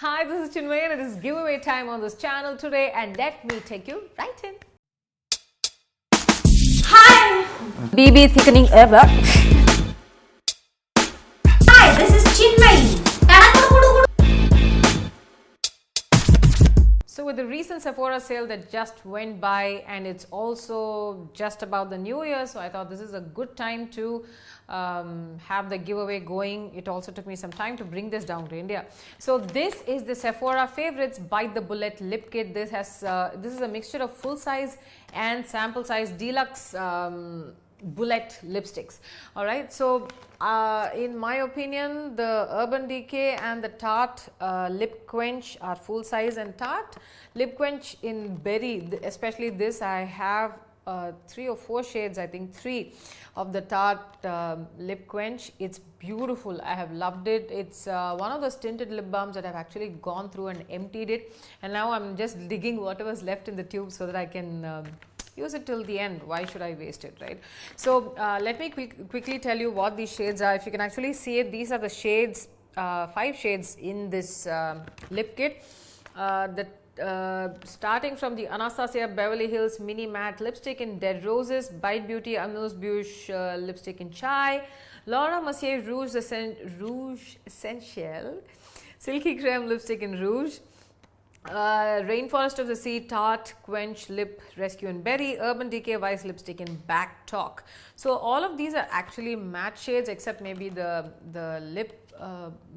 Hi, this is Chinmayi and it is giveaway time on this channel today, and let me take you right in. Hi! BB thickening ever. Hi, this is Chinmayi. So with the recent Sephora sale that just went by, and it's also just about the new year, so I thought this is a good time to have the giveaway going. It also took me some time to bring this down to India. So this is the Sephora Favorites Bite the Bullet Lip Kit. This is a mixture of full size and sample size deluxe bullet lipsticks. All right, so in my opinion, the Urban Decay and the Tarte Lip Quench are full size, and Tarte Lip Quench in berry, especially this, I have 3 or 4 shades, I think 3 of the Tarte Lip Quench. It's beautiful. I have loved it. It's one of those tinted lip balms that I've actually gone through and emptied it, and now I'm just digging whatever's left in the tube so that I can use it till the end. Why should I waste it, right? So let me quickly tell you what these shades are. If you can actually see it, these are the shades, 5 shades in this lip kit. Starting from the Anastasia Beverly Hills Mini Matte Lipstick in Dead Roses, Bite Beauty Amuse Bouche Lipstick in Chai, Laura Mercier Rouge Essential Silky Creme Lipstick in Rouge, Rainforest of the Sea Tarte Quench Lip Rescue in Berry, Urban Decay Vice Lipstick in Back Talk. So all of these are actually matte shades, except maybe the lip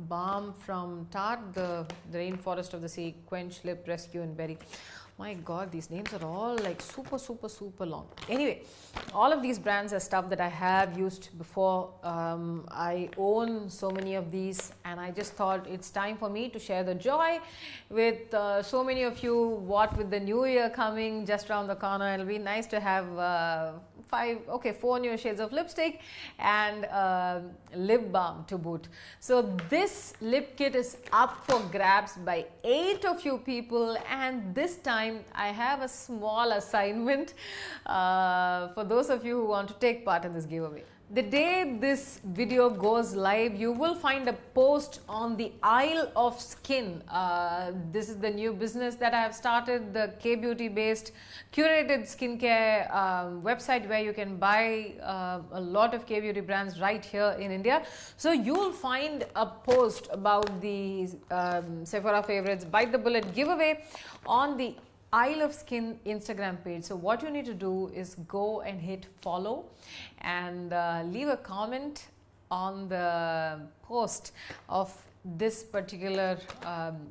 balm from Tarte, the Rainforest of the Sea Quench Lip Rescue in Berry. My god, these names are all like super long. Anyway, all of these brands are stuff that I have used before. I own so many of these, and I just thought it's time for me to share the joy with so many of you. What with the new year coming just around the corner, it'll be nice to have 4 new shades of lipstick and lip balm to boot. So this lip kit is up for grabs by 8 of you people, and this time I have a small assignment for those of you who want to take part in this giveaway. The day this video goes live, you will find a post on the Isle of Skin. This is the new business that I have started, the K-beauty based curated skincare website where you can buy a lot of K-beauty brands right here in India. So you will find a post about the Sephora Favorites Bite the Bullet giveaway on the Isle of Skin Instagram page. So what you need to do is go and hit follow and leave a comment on the post of this particular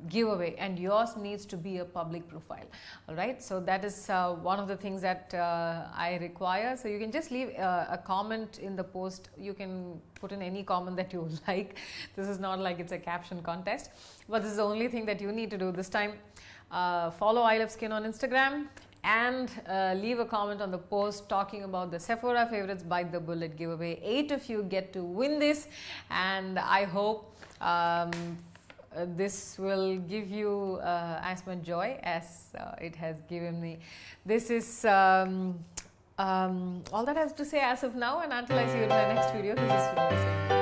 giveaway, and yours needs to be a public profile. All right, so that is one of the things that I require. So you can just leave a comment in the post. You can put in any comment that you like. This is not like it's a caption contest, but this is the only thing that you need to do this time. Follow Isle of Skin on Instagram and leave a comment on the post talking about the Sephora Favorites Bite the Bullet giveaway. 8 of you get to win this, and I hope this will give you as much joy as it has given me. This is all that I have to say as of now, and until I see you in my next video, this is Sripada.